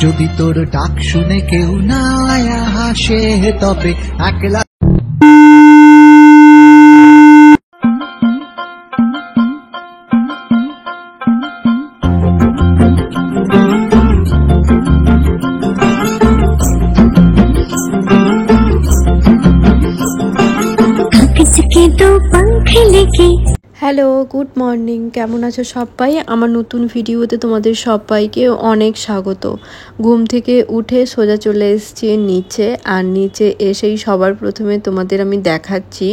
যদি তোর ডাক শুনে কেউ না হাসে তবে একলা হ্যালো, গুড মর্নিং। কেমন আছো সবাই? আমার নতুন ভিডিওতে তোমাদের সবাইকে অনেক স্বাগত। ঘুম থেকে উঠে সোজা চলে এসেছি নিচে, আর নিচে এসেই সবার প্রথমে তোমাদের আমি দেখাচ্ছি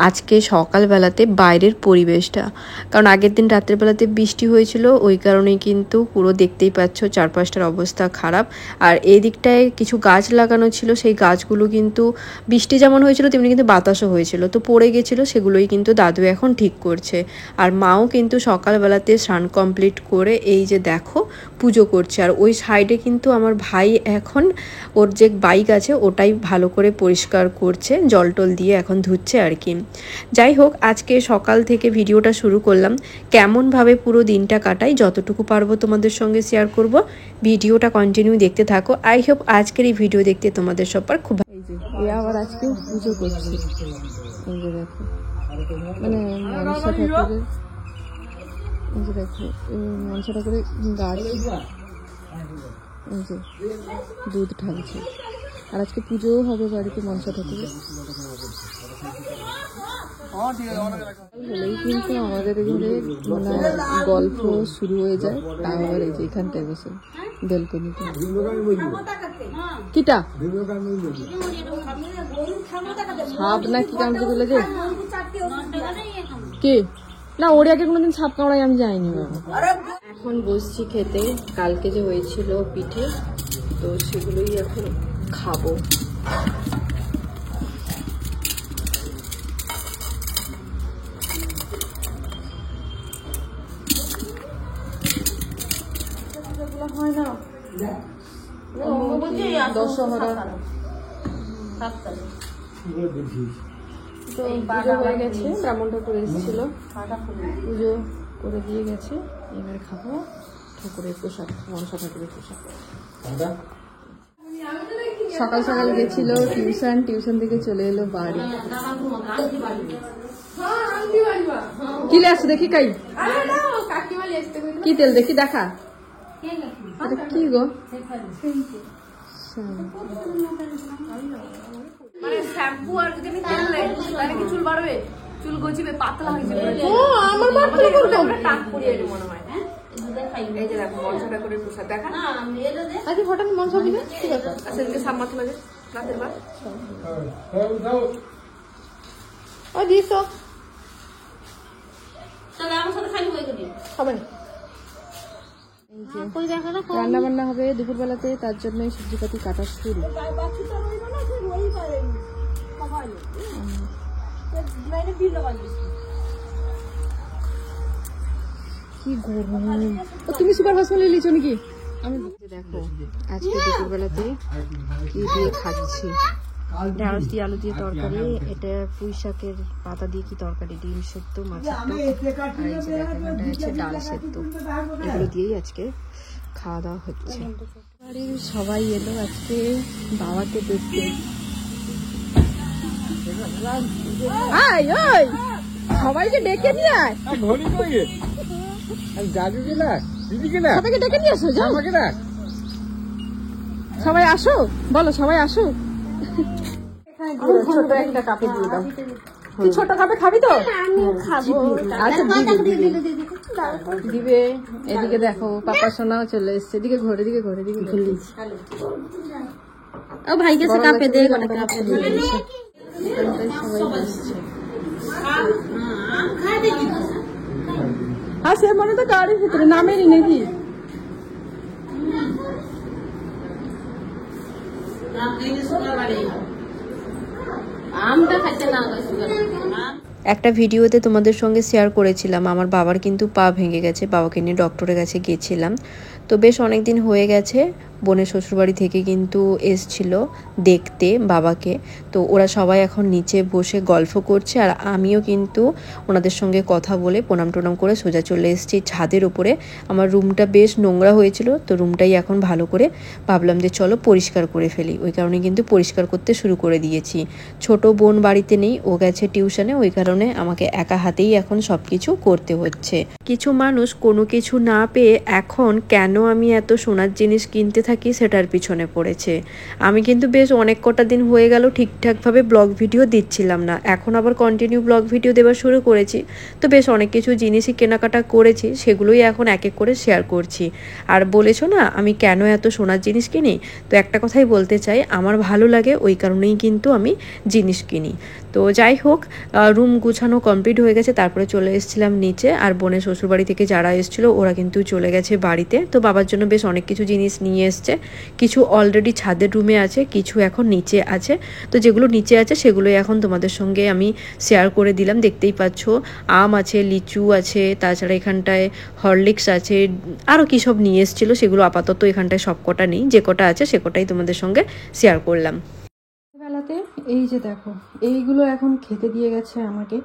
আজকে সকালবেলাতে বাইরের পরিবেশটা। কারণ আগের দিন রাতের বেলাতে বৃষ্টি হয়েছিল, ওই কারণেই কিন্তু পুরো দেখতেই পাচ্ছ চারপাশটার অবস্থা খারাপ। আর এই দিকটায় কিছু গাছ লাগানো ছিল, সেই গাছগুলো কিন্তু বৃষ্টি যেমন হয়েছিল তেমনি কিন্তু বাতাসও হয়েছিল, তো পড়ে গেছিলো, সেগুলোই কিন্তু দাদু এখন ঠিক করছে। আর মাও কিন্তু সকালবেলাতে স্নান কমপ্লিট করে এই যে দেখো পুজো করছে। আর ওই সাইডে কিন্তু আমার ভাই এখন ওর যে বাইক আছে ওটাই ভালো করে পরিষ্কার করছে, জল টল দিয়ে এখন ধুচ্ছে আর কি। যাই হোক, আজকে সকাল থেকে ভিডিওটা শুরু করলাম। কেমনভাবে পুরো দিনটা কাটাই যতটুকু পারবো তোমাদের সঙ্গে শেয়ার করব। ভিডিওটা কন্টিনিউ দেখতে থাকো। আই হোপ আজকের এই ভিডিও দেখতে তোমাদের সবার খুব ভালো। এই যে আবার আজকে পুজো করছি, এই যে দেখো, মানে মনসা ঠাকুরের, এই যে দেখো মনসা ঠাকুরের গাছ, এই যে দুধ ঢালছে। আর আজকে পুজোও হবে বাড়িতে মনসা ঠাকুরের। হলেই কিন্তু আমাদের এখানে মানে গল্প শুরু হয়ে যায়। তাও আবার এই যে এখানটায় বসে বেলকনিতে। কিটা সাপ না কি কামড়ে দিলে যে কি না, ওর আগে কোনোদিন সাপ কামড়াই আমি যাইনি। এখন বসছি খেতে, কালকে যে হয়েছিল পিঠে, তো সেগুলোই এখন খাবো। হয় না দশহরা তো পুজো হয়ে গেছে, ব্রাহ্মণ ঠাকুর এসেছিল, পুজো করে দিয়ে গেছে। এবার খাবো ঠাকুরের প্রসাদ, মনসা ঠাকুরের প্রসাদ। সকাল সকাল গেছিল টিউশন, টিউশন থেকে চলে এলো বাড়ি। কি লে আসো দেখি, কাই কি তেল দেখি, দেখা কি গো, মানে শ্যাম্পু আর যদি আমি তেল দেই তাহলে কি চুল বাড়বে? চুল গজিবে, পাতলা হয়ে যাবে। ও আমার মাথায় করব, টাক পড়িয়ে দেব মনে হয়। এই যে দেখো মনসা ঠাকুরের প্রসাদ, দেখা না আজ হঠাৎ মনসা দিলে ঠিক আছে। আচ্ছা, এদিকে সাপ মাথা লাগে রাতের বার ও দিছো তাহলে আমার সাথে খালি হয়ে গেলি হবে না। রান্না বান্না হবে দুপুর বেলাতে, তার জন্য সবজিপাতি কাটা শুরু। কি গরম! তুমি সুপার ফাস্ট মিলে লিচো নাকি? আমি দেখো আজকে দুপুর বেলাতে কি দিয়ে খাচ্ছি, ঢেঁড়স দিয়ে আলু দিয়ে তরকারি, এটা পুঁই শাকের পাতা দিয়ে কি তরকারি, ডিম সেদ্ধ, মাছের ডাল সেদ্ধ, এগুলো দিয়েই আজকে খাওয়া দাওয়া হচ্ছে। বাড়ির সবাই এলো আজকে বাবাকে দেখতে। সবাইকে ডেকে নিয়ে আয়, সবাইকে ডেকে নিয়ে আসো, সবাই আসো, বলো সবাই আসো। ছোট একটা কাপে দিয়ে দাও। তুই ছোট কাপে খাবি তো? আচ্ছা দিবে। এদিকে দেখো পাপা সোনাও চলে এসছে, এদিকে ঘরে, দিকে ঘরে, দিকে ঘুরলি। ও ভাই গেছে কাপে দে, সবাই বসছে। হ্যাঁ সে মনে তো গাড়ির ভিতরে নামেনি নাকি? আমটা খাচ্ছে না একটা ভিডিওতে তোমাদের সঙ্গে শেয়ার করেছিলাম আমার বাবার কিন্তু পা ভেঙে গেছে, বাবাকে নিয়ে ডক্টরের কাছে গিয়েছিলাম। তো বেশ অনেক দিন হয়ে গেছে, বোনের শ্বশুরবাড়ি থেকে কিন্তু এসছিল দেখতে বাবাকে। তো ওরা সবাই এখন নিচে বসে গল্প করছে, আর আমিও কিন্তু ওনাদের সঙ্গে কথা বলে প্রণাম টনাম করে সোজা চলে এসেছি ছাদের উপরে। আমার রুমটা বেশ নোংরা হয়েছিল, তো রুমটাই এখন ভালো করে ভাবলাম যে চলো পরিষ্কার করে ফেলি, ওই কারণে কিন্তু পরিষ্কার করতে শুরু করে দিয়েছি। ছোট বোন বাড়িতে নেই, ও গেছে টিউশনে, ওই কারণে আমাকে একা হাতেই এখন সব কিছু করতে হচ্ছে। কিছু মানুষ কোনো কিছু না পেয়ে এখন কেন আমি এত সোনার জিনিস কিনতে থাকি সেটার পিছনে পড়েছে। আমি কিন্তু বেশ অনেক কটা দিন হয়ে গেল ঠিকঠাকভাবে ব্লগ ভিডিও দিচ্ছিলাম না, এখন আবার কন্টিনিউ ব্লগ ভিডিও দেওয়া শুরু করেছি। তো বেশ অনেক কিছু জিনিসই কেনাকাটা করেছি, সেগুলোই এখন এক এক করে শেয়ার করছি। আর বলেছো না আমি কেন এত সোনার জিনিস কিনি, তো একটা কথাই বলতে চাই, আমার ভালো লাগে ওই কারণেই কিন্তু আমি জিনিস কিনি। তো যাই হোক, রুম গুছানো কমপ্লিট হয়ে গেছে, তারপরে চলে এসেছিলাম নিচে। আর বোনের শ্বশুরবাড়ি থেকে যারা এসেছিলো ওরা কিন্তু চলে গেছে বাড়িতে। তো বাবার জন্য বেশ অনেক কিছু জিনিস নিয়ে এসছে, কিছু অলরেডি ছাদের রুমে আছে, কিছু এখন নিচে আছে। তো যেগুলো নিচে আছে সেগুলোই এখন তোমাদের সঙ্গে আমি শেয়ার করে দিলাম। দেখতেই পাচ্ছ আম আছে, লিচু আছে, তাছাড়া এখানটায় হরলিক্স আছে, আরও কী সব নিয়ে এসেছিলো, সেগুলো আপাতত এখানটায় সব কটা নেই, যে কটা আছে সে কটাই তোমাদের সঙ্গে শেয়ার করলাম। বেলাতে এই যে দেখো এইগুলো এখন খেতে দিয়ে গেছে আমাকে,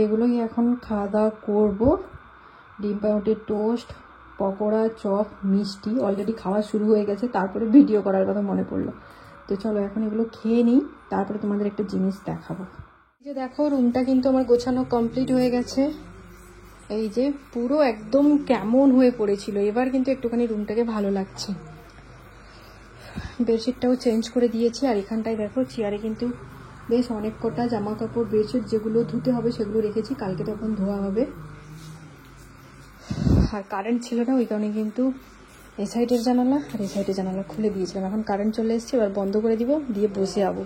এগুলোই এখন খাওয়া দাওয়া করবো। ডিম পাউরুটির টোস্ট, পকোড়া, চপ, মিষ্টি অলরেডি খাওয়া শুরু হয়ে গেছে, তারপরে ভিডিও করার কথা মনে পড়লো। তো চলো এখন এগুলো খেয়ে নিই, তারপরে তোমাদের একটা জিনিস দেখাবো। এই যে দেখো রুমটা কিন্তু আমার গোছানো কমপ্লিট হয়ে গেছে। এই যে পুরো একদম কেমন হয়ে পড়েছিল, এবার কিন্তু একটুখানি রুমটাকে ভালো লাগছে। বেডশিটটাও চেঞ্জ করে দিয়েছি। আর এখানটায় দেখো চেয়ারে কিন্তু বেশ অনেক কটা জামা কাপড়, বেডশিট যেগুলো ধুতে হবে সেগুলো রেখেছি, কালকে তখন ধোয়া হবে। আর কারেন্ট ছিল না, ওই কারণে কিন্তু এই সাইডের জানালা আর এই সাইডের জানালা খুলে দিয়েছিলাম। এখন কারেন্ট চলে এসছে, এবার বন্ধ করে দিব, দিয়ে বসে যাবো।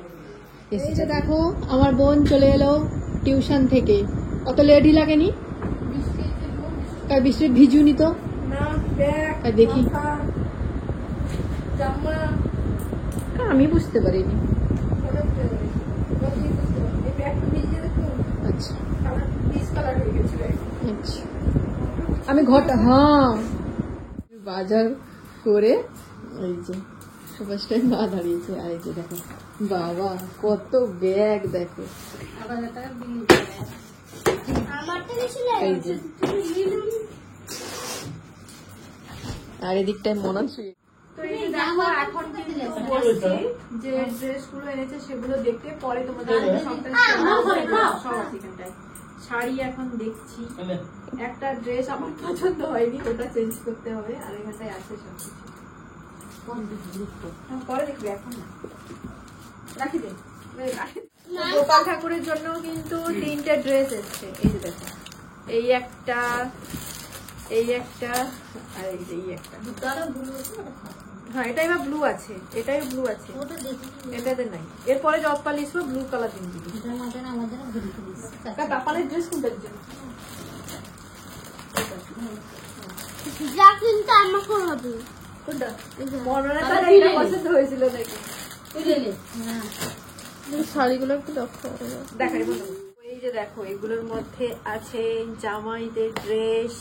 এসে দেখো আমার বোন চলে এলো টিউশন থেকে, অত লেটই লাগেনি, বৃষ্টি ভিজুনি তো দেখি, আমি বুঝতে পারিনি। আচ্ছা আচ্ছা, আমি ঘরটা বাজার করে এই যে সুভাষটাই মা দাঁড়িয়েছে। আর এই যে দেখো বাবা কত ব্যাগ, দেখো এই যে, আর এদিকটায় মনে শুয়ে। তো এই যে দেখো এখন কিন্তু বসছি যে ড্রেসগুলো এনেছে সেগুলো দেখতে, পরে তোমাদের সব আছে এখানটায়। শাড়ি এখন দেখছি, একটা ড্রেস আমার পছন্দ হয়নি, ওটা চেঞ্জ করতে হবে। আর এখানটায় আছে সব কিছু, পরে দেখবি, এখন না, রাখি দে। গোপাল ঠাকুরের জন্য কিন্তু 3টে ড্রেস এসছে। এই যে দেখো, এই একটা, এই একটা, আর এই একটা। হ্যাঁ এটাই বা ব্লু আছে, এটাই ব্লু আছে, এটাতে নাই। এরপরে জব পালিশ ব্লু কালার দিন দিবি। পাপালের ড্রেস কোনটার জন্য? কোনটা? পছন্দ হয়েছিল নাকি? শাড়িগুলো একটু দেখাই বলো। এই যে দেখো এগুলোর মধ্যে আছে জামাইদের ড্রেস,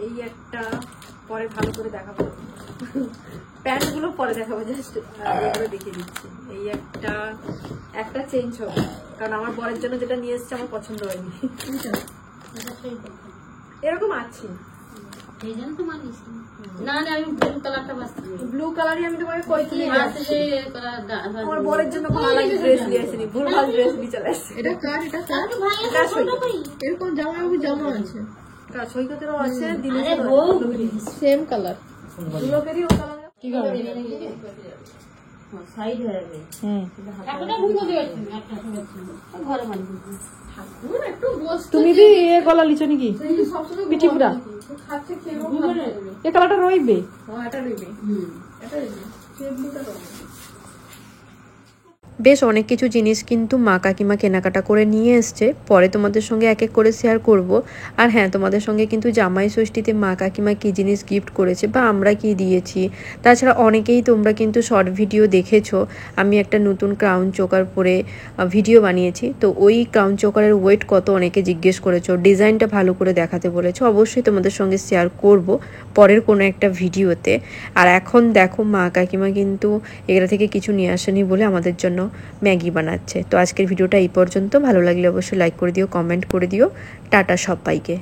এই একটা, পরে ভালো করে দেখাবো, প্যান্ট গুলো পরে দেখাবো, জাস্ট এগুলো দেখিয়ে দিচ্ছি। এই একটা, একটা চেঞ্জ হবে, কারণ আমার বরের জন্য যেটা নিয়ে এসছে আমার পছন্দ হয়নি। এরকম আছে, ব্লু কালারই আমি তোমাকে কইছি, আমার বরের জন্য ভালো লাগে ড্রেস নিয়ে আসেনি, ভুলভাল ড্রেস নিয়ে চলে আসছে। এটা কার? এটা এরকম জামা জামা আছে, সৈকতেরও আছে, সেম কালার, দুলোকেরই ও কালার। কি কালার? তুমি বি এ গলা লিছো নাকি পিঠি পুরা? এ কালারটা রইবে, এটা রইবে, এটা রইবে। বেশ অনেক কিছু জিনিস কিন্তু মা কাকিমা কেনাকাটা করে নিয়ে এসছে, পরে তোমাদের সঙ্গে এক এক করে শেয়ার করব। আর হ্যাঁ, তোমাদের সঙ্গে কিন্তু জামাই ষষ্ঠীতে মা কাকিমা কী জিনিস গিফট করেছে বা আমরা কি দিয়েছি, তাছাড়া অনেকেই তোমরা কিন্তু শর্ট ভিডিও দেখেছো। আমি একটা নতুন ক্রাউন চোকার পরে ভিডিও বানিয়েছি, তো ওই ক্রাউন চোকারের ওয়েট কত অনেকে জিজ্ঞেস করেছো, ডিজাইনটা ভালো করে দেখাতে বলেছো। অবশ্যই তোমাদের সঙ্গে শেয়ার করব পরের কোনো একটা ভিডিওতে। আর এখন দেখো মা কাকিমা কিন্তু এগুলো থেকে কিছু নিয়ে আসেনি বলে আমাদের জন্য ম্যাগি বানাচ্ছে। তো আজকের ভিডিওটা এই পর্যন্ত। ভালো লাগলে অবশ্যই লাইক করে দিও, কমেন্ট করে দিও। টাটা সবাইকে।